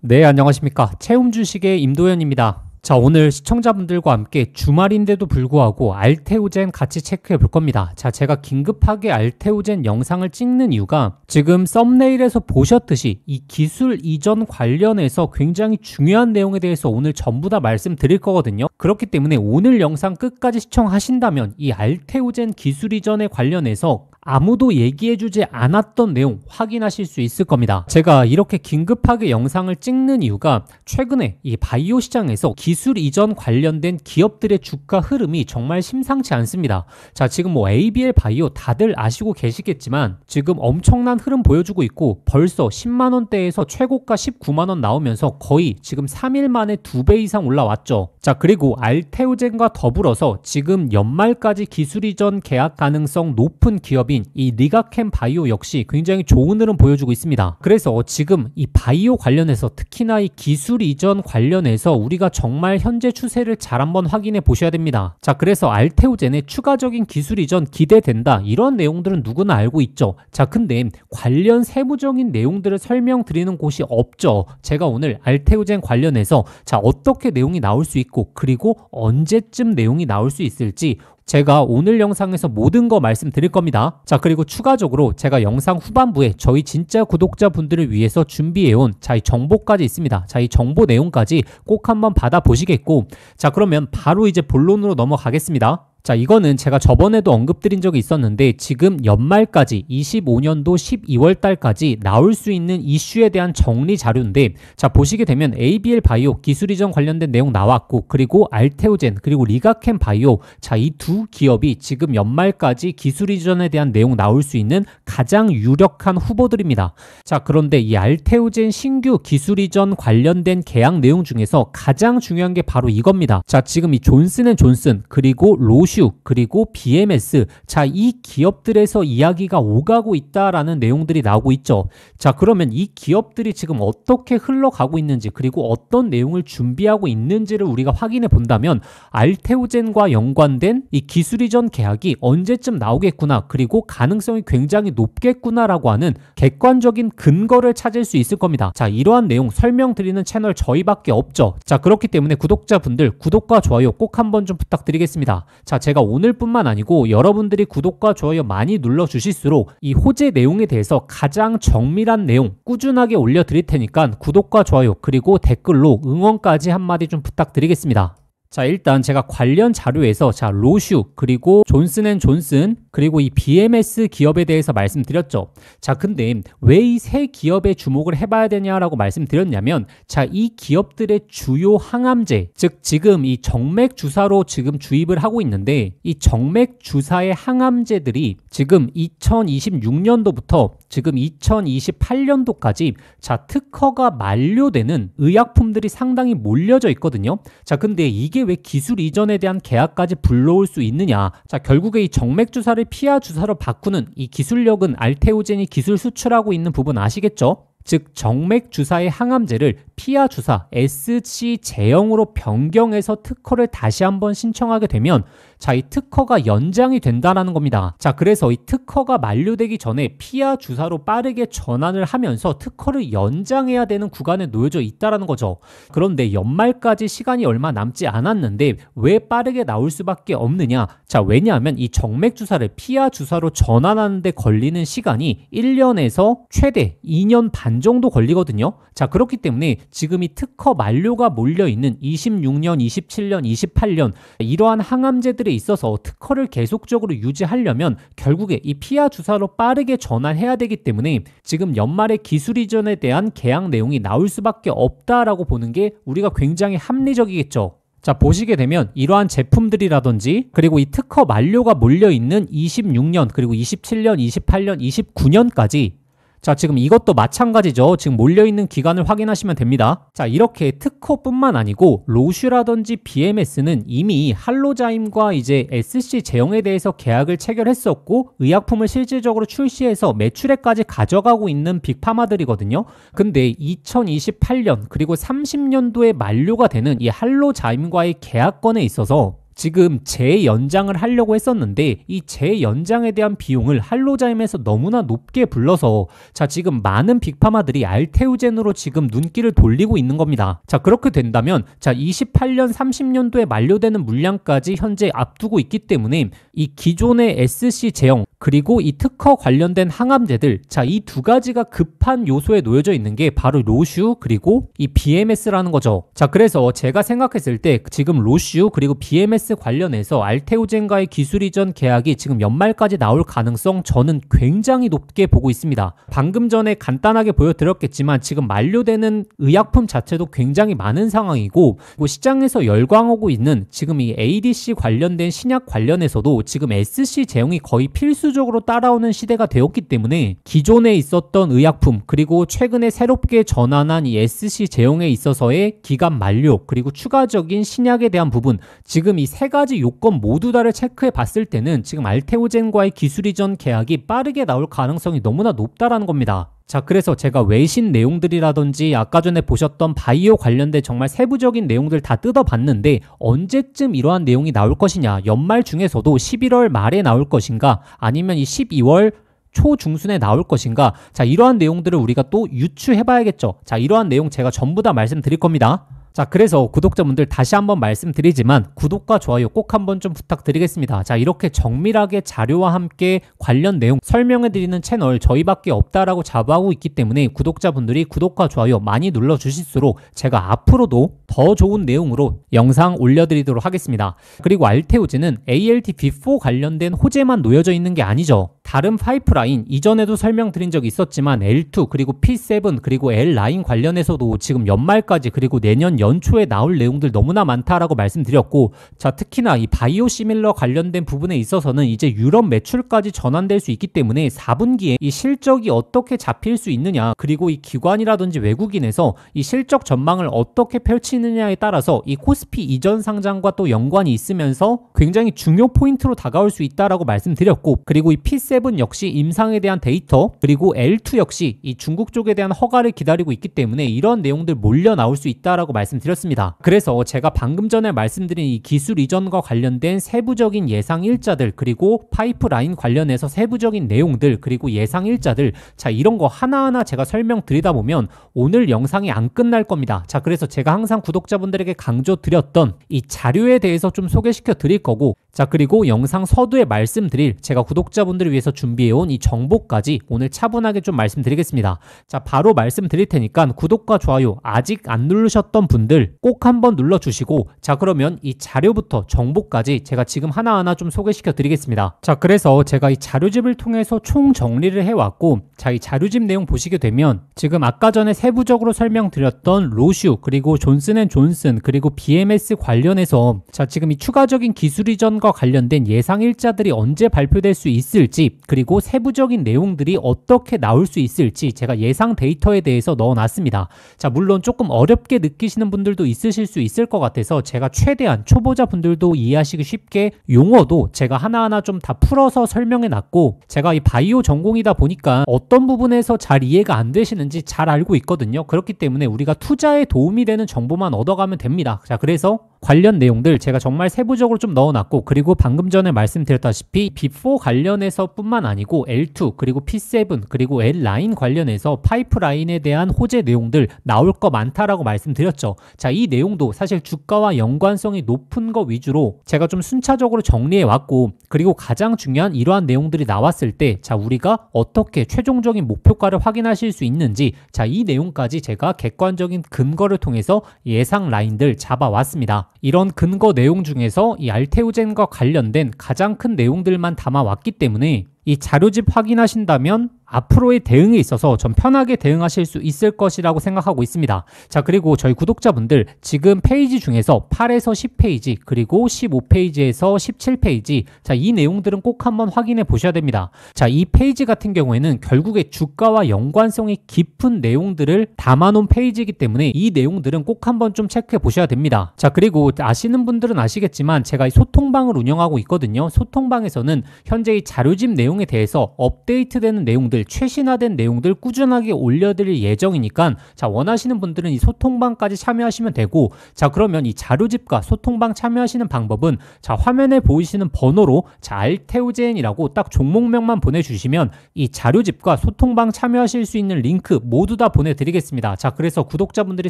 네, 안녕하십니까. 채움 주식의 임도현입니다. 자, 오늘 시청자분들과 함께 주말인데도 불구하고 알테오젠 같이 체크해 볼 겁니다. 자, 제가 긴급하게 알테오젠 영상을 찍는 이유가 지금 썸네일에서 보셨듯이 이 기술 이전 관련해서 굉장히 중요한 내용에 대해서 오늘 전부 다 말씀드릴 거거든요. 그렇기 때문에 오늘 영상 끝까지 시청하신다면 이 알테오젠 기술 이전에 관련해서 아무도 얘기해주지 않았던 내용 확인하실 수 있을 겁니다. 제가 이렇게 긴급하게 영상을 찍는 이유가 최근에 이 바이오 시장에서 기술 이전 관련된 기업들의 주가 흐름이 정말 심상치 않습니다. 자, 지금 ABL 바이오 다들 아시고 계시겠지만 지금 엄청난 흐름 보여주고 있고 벌써 10만원대에서 최고가 19만원 나오면서 거의 지금 3일 만에 2배 이상 올라왔죠. 자, 그리고 알테오젠과 더불어서 지금 연말까지 기술 이전 계약 가능성 높은 기업이 이 리가캠 바이오 역시 굉장히 좋은 흐름 보여주고 있습니다. 그래서 지금 이 바이오 관련해서 특히나 이 기술 이전 관련해서 우리가 정말 현재 추세를 잘 한번 확인해 보셔야 됩니다. 자, 그래서 알테오젠의 추가적인 기술 이전 기대된다, 이런 내용들은 누구나 알고 있죠. 자, 근데 관련 세부적인 내용들을 설명드리는 곳이 없죠. 제가 오늘 알테오젠 관련해서 자, 어떻게 내용이 나올 수 있고 그리고 언제쯤 내용이 나올 수 있을지 제가 오늘 영상에서 모든 거 말씀드릴 겁니다. 자, 그리고 추가적으로 제가 영상 후반부에 저희 진짜 구독자분들을 위해서 준비해온 이 정보까지 있습니다. 자, 이 정보 내용까지 꼭 한번 받아보시겠고, 자, 그러면 바로 이제 본론으로 넘어가겠습니다. 자, 이거는 제가 저번에도 언급드린 적이 있었는데 지금 연말까지 25년도 12월 달까지 나올 수 있는 이슈에 대한 정리 자료인데, 자, 보시게 되면 ABL 바이오 기술 이전 관련된 내용 나왔고, 그리고 알테오젠 그리고 리가캠 바이오, 자, 이 두 기업이 지금 연말까지 기술 이전에 대한 내용 나올 수 있는 가장 유력한 후보들입니다. 자, 그런데 이 알테오젠 신규 기술 이전 관련된 계약 내용 중에서 가장 중요한 게 바로 이겁니다. 자, 지금 이 존슨앤존슨 그리고 로슈 그리고 BMS, 자, 이 기업들에서 이야기가 오가고 있다라는 내용들이 나오고 있죠. 자, 그러면 이 기업들이 지금 어떻게 흘러가고 있는지 그리고 어떤 내용을 준비하고 있는지를 우리가 확인해 본다면 알테오젠과 연관된 이 기술 이전 계약이 언제쯤 나오겠구나, 그리고 가능성이 굉장히 높겠구나라고 하는 객관적인 근거를 찾을 수 있을 겁니다. 자, 이러한 내용 설명드리는 채널 저희밖에 없죠. 자, 그렇기 때문에 구독자분들 구독과 좋아요 꼭 한번 좀 부탁드리겠습니다. 자, 제가 오늘뿐만 아니고 여러분들이 구독과 좋아요 많이 눌러주실수록 이 호재 내용에 대해서 가장 정밀한 내용 꾸준하게 올려드릴 테니까 구독과 좋아요 그리고 댓글로 응원까지 한마디 좀 부탁드리겠습니다. 자, 일단 제가 관련 자료에서 자, 로슈 그리고 존슨앤존슨 그리고 이 BMS 기업에 대해서 말씀드렸죠. 자, 근데 왜 이 세 기업에 주목을 해봐야 되냐라고 말씀드렸냐면, 자, 이 기업들의 주요 항암제, 즉 지금 이 정맥 주사로 지금 주입을 하고 있는데 이 정맥 주사의 항암제들이 지금 2026년도부터 지금 2028년도까지 자, 특허가 만료되는 의약품들이 상당히 몰려져 있거든요. 자, 근데 이게 왜 기술 이전에 대한 계약까지 불러올 수 있느냐? 자, 결국에 이 정맥 주사를 피하 주사로 바꾸는 이 기술력은 알테오젠이 기술 수출하고 있는 부분 아시겠죠? 즉 정맥 주사의 항암제를 피하 주사 SC 제형으로 변경해서 특허를 다시 한번 신청하게 되면 자, 이 특허가 연장이 된다는 겁니다. 자, 그래서 이 특허가 만료되기 전에 피하 주사로 빠르게 전환을 하면서 특허를 연장해야 되는 구간에 놓여져 있다는 거죠. 그런데 연말까지 시간이 얼마 남지 않았는데 왜 빠르게 나올 수밖에 없느냐? 자, 왜냐하면 이 정맥 주사를 피하 주사로 전환하는 데 걸리는 시간이 1년에서 최대 2년 반 정도 걸리거든요. 자, 그렇기 때문에 지금 이 특허 만료가 몰려있는 26년, 27년, 28년 이러한 항암제들에 있어서 특허를 계속적으로 유지하려면 결국에 이 피하 주사로 빠르게 전환해야 되기 때문에 지금 연말에 기술 이전에 대한 계약 내용이 나올 수밖에 없다라고 보는 게 우리가 굉장히 합리적이겠죠. 자, 보시게 되면 이러한 제품들이라든지 그리고 이 특허 만료가 몰려있는 26년 그리고 27년, 28년, 29년까지 자, 지금 이것도 마찬가지죠. 지금 몰려있는 기간을 확인하시면 됩니다. 자, 이렇게 특허뿐만 아니고 로슈라든지 BMS는 이미 할로자임과 이제 SC 제형에 대해서 계약을 체결했었고 의약품을 실질적으로 출시해서 매출액까지 가져가고 있는 빅파마들이거든요. 근데 2028년 그리고 30년도에 만료가 되는 이 할로자임과의 계약권에 있어서 지금 재연장을 하려고 했었는데 이 재연장에 대한 비용을 할로자임에서 너무나 높게 불러서 자, 지금 많은 빅파마들이 알테오젠으로 지금 눈길을 돌리고 있는 겁니다. 자, 그렇게 된다면 자, 28년 30년도에 만료되는 물량까지 현재 앞두고 있기 때문에 이 기존의 SC 제형 그리고 이 특허 관련된 항암제들, 자, 이 두 가지가 급한 요소에 놓여져 있는 게 바로 로슈 그리고 이 BMS라는 거죠. 자, 그래서 제가 생각했을 때 지금 로슈 그리고 BMS 관련해서 알테오젠과의 기술 이전 계약이 지금 연말까지 나올 가능성 저는 굉장히 높게 보고 있습니다. 방금 전에 간단하게 보여드렸겠지만 지금 만료되는 의약품 자체도 굉장히 많은 상황이고, 그리고 시장에서 열광하고 있는 지금 이 ADC 관련된 신약 관련해서도 지금 SC 제형이 거의 필수적으로 따라오는 시대가 되었기 때문에 기존에 있었던 의약품 그리고 최근에 새롭게 전환한 이 SC 제형에 있어서의 기간 만료 그리고 추가적인 신약에 대한 부분, 지금 이 세 가지 요건 모두 다를 체크해 봤을 때는 지금 알테오젠과의 기술 이전 계약이 빠르게 나올 가능성이 너무나 높다라는 겁니다. 자, 그래서 제가 외신 내용들이라든지 아까 전에 보셨던 바이오 관련된 정말 세부적인 내용들 다 뜯어봤는데 언제쯤 이러한 내용이 나올 것이냐, 연말 중에서도 11월 말에 나올 것인가 아니면 이 12월 초중순에 나올 것인가, 자, 이러한 내용들을 우리가 또 유추해 봐야겠죠. 자, 이러한 내용 제가 전부 다 말씀드릴 겁니다. 자, 그래서 구독자분들 다시 한번 말씀드리지만 구독과 좋아요 꼭 한번 좀 부탁드리겠습니다. 자, 이렇게 정밀하게 자료와 함께 관련 내용 설명해드리는 채널 저희밖에 없다라고 자부하고 있기 때문에 구독자분들이 구독과 좋아요 많이 눌러주실수록 제가 앞으로도 더 좋은 내용으로 영상 올려드리도록 하겠습니다. 그리고 알테오젠은 ALT-B4 관련된 호재만 놓여져 있는 게 아니죠. 다른 파이프라인 이전에도 설명드린 적이 있었지만 L2 그리고 P7 그리고 L9 관련해서도 지금 연말까지 그리고 내년 연초에 나올 내용들 너무나 많다라고 말씀드렸고, 자, 특히나 이 바이오 시밀러 관련된 부분에 있어서는 이제 유럽 매출까지 전환될 수 있기 때문에 4분기에 이 실적이 어떻게 잡힐 수 있느냐 그리고 이 기관이라든지 외국인에서 이 실적 전망을 어떻게 펼치느냐에 따라서 이 코스피 이전 상장과 또 연관이 있으면서 굉장히 중요 포인트로 다가올 수 있다라고 말씀드렸고, 그리고 이 P7 역시 임상에 대한 데이터 그리고 L2 역시 이 중국 쪽에 대한 허가를 기다리고 있기 때문에 이런 내용들 몰려 나올 수 있다라고 말씀드렸습니다. 그래서 제가 방금 전에 말씀드린 이 기술 이전과 관련된 세부적인 예상 일자들 그리고 파이프라인 관련해서 세부적인 내용들 그리고 예상 일자들, 자, 이런 거 하나하나 제가 설명드리다 보면 오늘 영상이 안 끝날 겁니다. 자, 그래서 제가 항상 구독자분들에게 강조드렸던 이 자료에 대해서 좀 소개시켜 드릴 거고, 자, 그리고 영상 서두에 말씀드릴 제가 구독자분들을 위해서 준비해온 이 정보까지 오늘 차분하게 좀 말씀드리겠습니다. 자, 바로 말씀드릴 테니까 구독과 좋아요 아직 안 누르셨던 분들 꼭 한번 눌러주시고, 자, 그러면 이 자료부터 정보까지 제가 지금 하나하나 좀 소개시켜 드리겠습니다. 자, 그래서 제가 이 자료집을 통해서 총 정리를 해왔고, 자, 이 자료집 내용 보시게 되면 지금 아까 전에 세부적으로 설명드렸던 로슈 그리고 존슨앤존슨 그리고 BMS 관련해서 자, 지금 이 추가적인 기술 이전과 관련된 예상 일자들이 언제 발표될 수 있을지 그리고 세부적인 내용들이 어떻게 나올 수 있을지 제가 예상 데이터에 대해서 넣어놨습니다. 자, 물론 조금 어렵게 느끼시는 분들도 있으실 수 있을 것 같아서 제가 최대한 초보자 분들도 이해하시기 쉽게 용어도 제가 하나하나 좀 다 풀어서 설명해 놨고, 제가 이 바이오 전공이다 보니까 어떤 부분에서 잘 이해가 안 되시는지 잘 알고 있거든요. 그렇기 때문에 우리가 투자에 도움이 되는 정보만 얻어가면 됩니다. 자, 그래서 관련 내용들 제가 정말 세부적으로 좀 넣어놨고, 그리고 방금 전에 말씀드렸다시피 B4 관련해서 뿐만 아니고 L2 그리고 P7 그리고 L9 관련해서 파이프라인에 대한 호재 내용들 나올 거 많다라고 말씀드렸죠. 자, 이 내용도 사실 주가와 연관성이 높은 거 위주로 제가 좀 순차적으로 정리해 왔고, 그리고 가장 중요한 이러한 내용들이 나왔을 때 자, 우리가 어떻게 최종적인 목표가를 확인하실 수 있는지, 자, 이 내용까지 제가 객관적인 근거를 통해서 예상 라인들 잡아왔습니다. 이런 근거 내용 중에서 이 알테오젠과 관련된 가장 큰 내용들만 담아왔기 때문에 이 자료집 확인하신다면 앞으로의 대응에 있어서 좀 편하게 대응하실 수 있을 것이라고 생각하고 있습니다. 자, 그리고 저희 구독자분들 지금 페이지 중에서 8에서 10페이지 그리고 15페이지에서 17페이지, 자, 이 내용들은 꼭 한번 확인해 보셔야 됩니다. 자, 이 페이지 같은 경우에는 결국에 주가와 연관성이 깊은 내용들을 담아놓은 페이지이기 때문에 이 내용들은 꼭 한번 좀 체크해 보셔야 됩니다. 자, 그리고 아시는 분들은 아시겠지만 제가 이 소통방을 운영하고 있거든요. 소통방에서는 현재 이 자료집 내용 내용에 대해서 업데이트되는 내용들, 최신화된 내용들 꾸준하게 올려드릴 예정이니까 자, 원하시는 분들은 이 소통방까지 참여하시면 되고, 자, 그러면 이 자료집과 소통방 참여하시는 방법은 자, 화면에 보이시는 번호로 자, 알테오젠이라고 딱 종목명만 보내주시면 이 자료집과 소통방 참여하실 수 있는 링크 모두 다 보내드리겠습니다. 자, 그래서 구독자분들이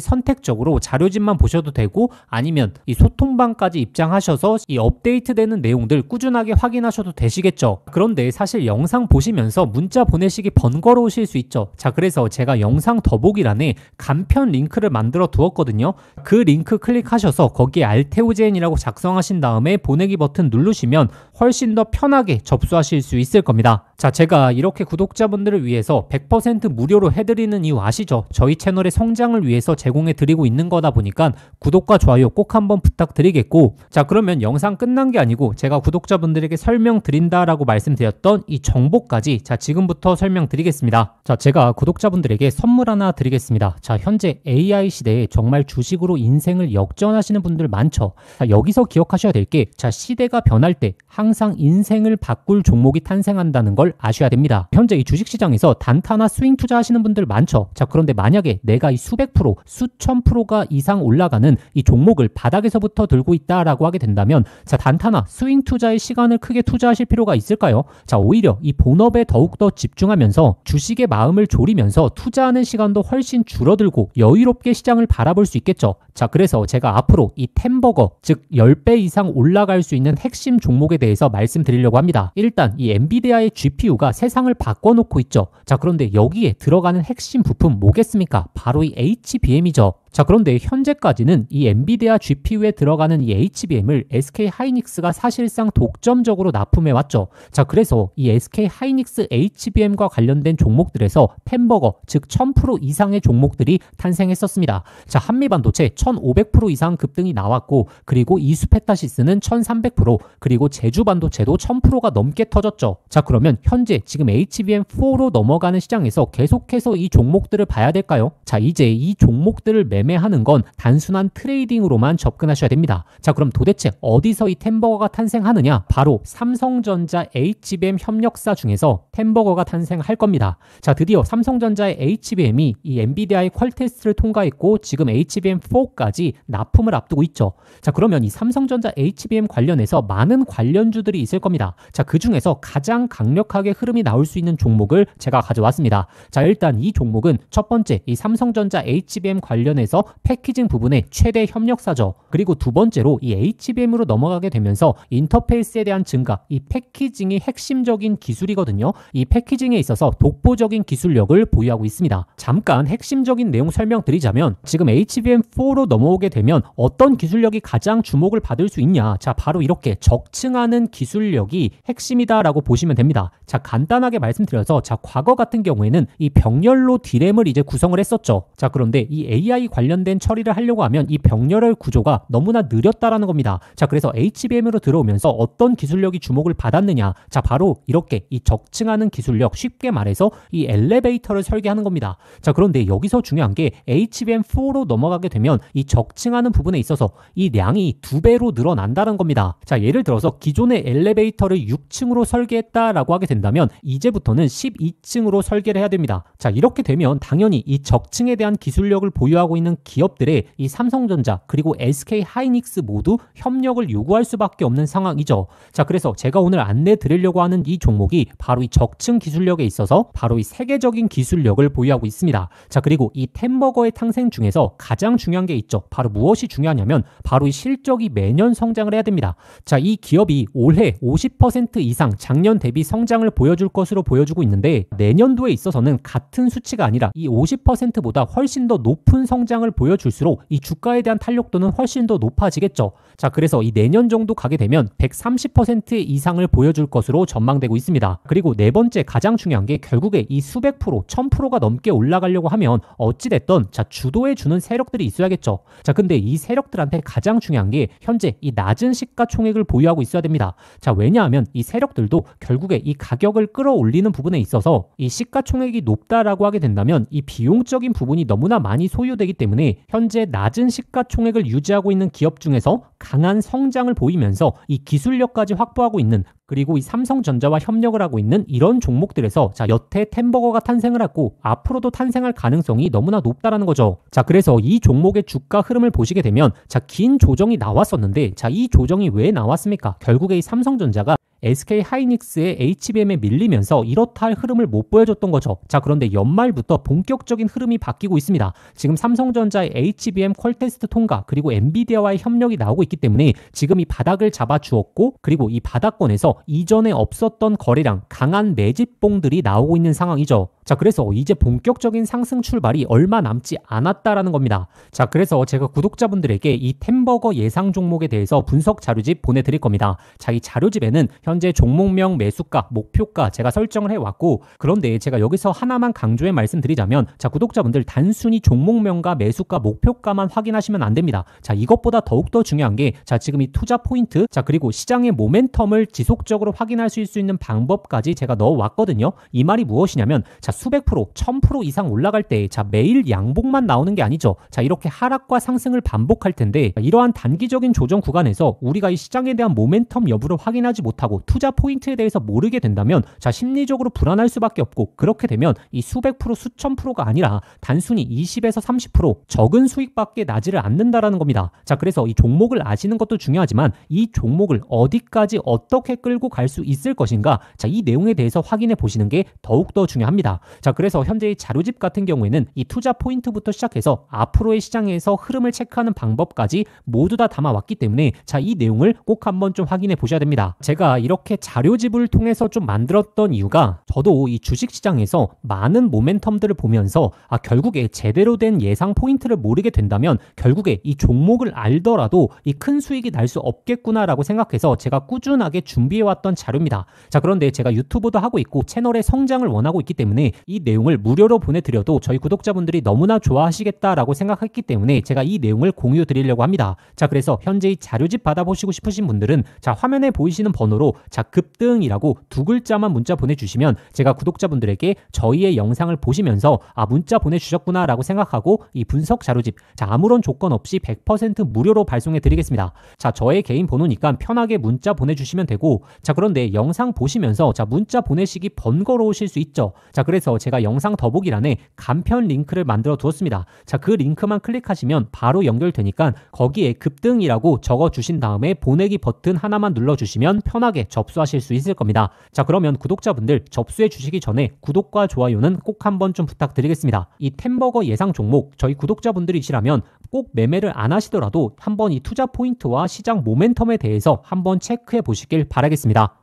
선택적으로 자료집만 보셔도 되고, 아니면 이 소통방까지 입장하셔서 이 업데이트되는 내용들 꾸준하게 확인하셔도 되시겠죠. 그런데 사실 영상 보시면서 문자 보내시기 번거로우실 수 있죠. 자, 그래서 제가 영상 더보기란에 간편 링크를 만들어 두었거든요. 그 링크 클릭하셔서 거기에 알테오젠이라고 작성하신 다음에 보내기 버튼 누르시면 훨씬 더 편하게 접수하실 수 있을 겁니다. 자, 제가 이렇게 구독자분들을 위해서 100% 무료로 해드리는 이유 아시죠? 저희 채널의 성장을 위해서 제공해 드리고 있는 거다 보니까 구독과 좋아요 꼭 한번 부탁드리겠고, 자, 그러면 영상 끝난 게 아니고 제가 구독자분들에게 설명드린다라고 말씀드렸던 이 정보까지 자, 지금부터 설명드리겠습니다. 자, 제가 구독자분들에게 선물 하나 드리겠습니다. 자, 현재 AI 시대에 정말 주식으로 인생을 역전하시는 분들 많죠. 자, 여기서 기억하셔야 될 게 자, 시대가 변할 때 항상 인생을 바꿀 종목이 탄생한다는 걸 아셔야 됩니다. 현재 이 주식시장에서 단타나 스윙 투자하시는 분들 많죠. 자, 그런데 만약에 내가 이 수백 프로, 수천 프로가 이상 올라가는 이 종목을 바닥에서부터 들고 있다라고 하게 된다면 자, 단타나 스윙 투자의 시간을 크게 투자하실 필요가 있을까요? 자, 오히려 이 본업에 더욱더 집중하면서 주식의 마음을 졸이면서 투자하는 시간도 훨씬 줄어들고 여유롭게 시장을 바라볼 수 있겠죠. 자, 그래서 제가 앞으로 이 템버거, 즉 10배 이상 올라갈 수 있는 핵심 종목에 대해서 말씀드리려고 합니다. 일단 이 엔비디아의 GPU가 세상을 바꿔놓고 있죠. 자, 그런데 여기에 들어가는 핵심 부품 뭐겠습니까? 바로 이 HBM이죠. 자, 그런데 현재까지는 이 엔비디아 GPU에 들어가는 이 HBM을 SK 하이닉스가 사실상 독점적으로 납품해 왔죠. 자, 그래서 이 SK 하이닉스 HBM과 관련된 종목들에서 템버거, 즉 1000% 이상의 종목들이 탄생했었습니다. 자, 한미반도체 1500% 이상 급등이 나왔고, 그리고 이수페타시스는 1300%, 그리고 제주반도체도 1000%가 넘게 터졌죠. 자, 그러면 현재 지금 HBM4로 넘어가는 시장에서 계속해서 이 종목들을 봐야 될까요? 자, 이제 이 종목들을 매매하는 건 단순한 트레이딩으로만 접근하셔야 됩니다. 자, 그럼 도대체 어디서 이 템버거가 탄생하느냐? 바로 삼성전자 HBM 협력사 중에서 템버거가 탄생할 겁니다. 자, 드디어 삼성전자의 HBM이 이 엔비디아의 퀄 테스트를 통과했고 지금 HBM4까지 납품을 앞두고 있죠. 자, 그러면 이 삼성전자 HBM 관련해서 많은 관련주들이 있을 겁니다. 자, 그 중에서 가장 강력하게 흐름이 나올 수 있는 종목을 제가 가져왔습니다. 자, 일단 이 종목은 첫 번째 이 삼성전자 HBM 관련해서 패키징 부분의 최대 협력사죠. 그리고 두 번째로 이 HBM으로 넘어가게 되면서 인터페이스에 대한 증가, 이 패키징이 핵심적인 기술이거든요. 이 패키징에 있어서 독보적인 기술력을 보유하고 있습니다. 잠깐 핵심적인 내용 설명드리자면 지금 HBM4로 넘어오게 되면 어떤 기술력이 가장 주목을 받을 수 있냐? 자, 바로 이렇게 적층하는 기술력이 핵심이다라고 보시면 됩니다. 자, 간단하게 말씀드려서 자, 과거 같은 경우에는 이 병렬로 D램을 이제 구성을 했었죠. 자, 그런데 이 AI 관련된 처리를 하려고 하면 이 병렬의 구조가 너무나 느렸다라는 겁니다. 자, 그래서 HBM으로 들어오면서 어떤 기술력이 주목을 받았느냐? 자, 바로 이렇게 이 적층하는 기술력, 쉽게 말해서 이 엘리베이터를 설계하는 겁니다. 자, 그런데 여기서 중요한 게 HBM4로 넘어가게 되면 이 적층하는 부분에 있어서 이 량이 2배로 늘어난다는 겁니다. 자, 예를 들어서 기존의 엘리베이터를 6층으로 설계했다라고 하게 된다면 이제부터는 12층으로 설계를 해야 됩니다. 자, 이렇게 되면 당연히 이 적층에 대한 기술력을 보유하고 있는 기업들의 이 삼성전자 그리고 SK 하이닉스 모두 협력을 요구할 수밖에 없는 상황이죠. 자, 그래서 제가 오늘 안내 드리려고 하는 이 종목이 바로 이 적층 기술력에 있어서 바로 이 세계적인 기술력을 보유하고 있습니다. 자, 그리고 이 템버거의 탄생 중에서 가장 중요한 게 있죠. 바로 무엇이 중요하냐면 바로 이 실적이 매년 성장을 해야 됩니다. 자, 이 기업이 올해 50% 이상 작년 대비 성장을 보여줄 것으로 보여주고 있는데 내년도에 있어서는 같은 수치가 아니라 이 50%보다 훨씬 더 높은 성장을 보여줄수록 이 주가에 대한 탄력도는 훨씬 더 높아지겠죠. 자, 그래서 이 내년 정도 가게 되면 130% 이상을 보여줄 것으로 전망되고 있습니다. 그리고 네 번째 가장 중요한 게 결국에 이 수백 프로, 1000%가 넘게 올라가려고 하면 어찌됐든 자, 주도해 주는 세력들이 있어야겠죠. 자, 근데 이 세력들한테 가장 중요한 게 현재 이 낮은 시가총액을 보유하고 있어야 됩니다. 자, 왜냐하면 이 세력들도 결국에 이 가격을 끌어올리는 부분에 있어서 이 시가총액이 높다라고 하게 된다면 이 비용적인 부분이 너무나 많이 소요되기 때문에 현재 낮은 시가총액을 유지하고 있는 기업 중에서 강한 성장을 보이면서 이 기술력까지 확보하고 있는, 그리고 이 삼성전자와 협력을 하고 있는 이런 종목들에서 여태 템버거가 탄생을 하고 앞으로도 탄생할 가능성이 너무나 높다라는 거죠. 그래서 이 종목의 주가 흐름을 보시게 되면 긴 조정이 나왔었는데 이 조정이 왜 나왔습니까? 결국에 이 삼성전자가 SK하이닉스의 HBM에 밀리면서 이렇다 할 흐름을 못 보여줬던 거죠. 그런데 연말부터 본격적인 흐름이 바뀌고 있습니다. 지금 삼성전자의 HBM 퀄테스트 통과, 그리고 엔비디아와의 협력이 나오고 있기 때문에 지금 이 바닥을 잡아주었고, 그리고 이 바닥권에서 이전에 없었던 거래량, 강한 매집봉들이 나오고 있는 상황이죠. 그래서 이제 본격적인 상승 출발이 얼마 남지 않았다라는 겁니다. 그래서 제가 구독자분들에게 이 템버거 예상 종목에 대해서 분석 자료집 보내드릴 겁니다. 이 자료집에는 현재 종목명, 매수가, 목표가 제가 설정을 해왔고, 그런데 제가 여기서 하나만 강조해 말씀드리자면, 구독자분들 단순히 종목명과 매수가, 목표가만 확인하시면 안 됩니다. 이것보다 더욱더 중요한 게 지금 이 투자 포인트, 그리고 시장의 모멘텀을 지속적으로 확인할 수 있는 방법까지 제가 넣어왔거든요. 이 말이 무엇이냐면 수백 프로, 1000% 이상 올라갈 때 매일 양봉만 나오는 게 아니죠. 이렇게 하락과 상승을 반복할 텐데, 이러한 단기적인 조정 구간에서 우리가 이 시장에 대한 모멘텀 여부를 확인하지 못하고 투자 포인트에 대해서 모르게 된다면 심리적으로 불안할 수밖에 없고, 그렇게 되면 이 수백 프로, 수천 프로가 아니라 단순히 20에서 30% 적은 수익밖에 나지를 않는다라는 겁니다. 그래서 이 종목을 아시는 것도 중요하지만 이 종목을 어디까지 어떻게 끌고 갈 수 있을 것인가, 이 내용에 대해서 확인해 보시는 게 더욱더 중요합니다. 그래서 현재 이 자료집 같은 경우에는 이 투자 포인트부터 시작해서 앞으로의 시장에서 흐름을 체크하는 방법까지 모두 다 담아왔기 때문에 이 내용을 꼭 한번 좀 확인해 보셔야 됩니다. 제가 이렇게 자료집을 통해서 좀 만들었던 이유가, 저도 이 주식시장에서 많은 모멘텀들을 보면서 결국에 제대로 된 예상 포인트를 모르게 된다면 결국에 이 종목을 알더라도 이 큰 수익이 날 수 없겠구나라고 생각해서 제가 꾸준하게 준비해왔던 자료입니다. 그런데 제가 유튜브도 하고 있고 채널의 성장을 원하고 있기 때문에 이 내용을 무료로 보내드려도 저희 구독자분들이 너무나 좋아하시겠다라고 생각했기 때문에 제가 이 내용을 공유 드리려고 합니다. 그래서 현재 이 자료집 받아보시고 싶으신 분들은 화면에 보이시는 번호로 급등이라고 두 글자만 문자 보내주시면 제가 구독자분들에게 저희의 영상을 보시면서 문자 보내주셨구나 라고 생각하고 이 분석 자료집 아무런 조건 없이 100% 무료로 발송해 드리겠습니다. 저의 개인 번호니까 편하게 문자 보내주시면 되고, 그런데 영상 보시면서 문자 보내시기 번거로우실 수 있죠. 그래서 제가 영상 더보기란에 간편 링크를 만들어 두었습니다. 그 링크만 클릭하시면 바로 연결되니까 거기에 급등이라고 적어주신 다음에 보내기 버튼 하나만 눌러주시면 편하게 접수하실 수 있을 겁니다. 그러면 구독자분들 접수해 주시기 전에 구독과 좋아요는 꼭 한번 좀 부탁드리겠습니다. 이 템버거 예상 종목 저희 구독자분들이시라면 꼭 매매를 안 하시더라도 한번 이 투자 포인트와 시장 모멘텀에 대해서 한번 체크해 보시길 바라겠습니다.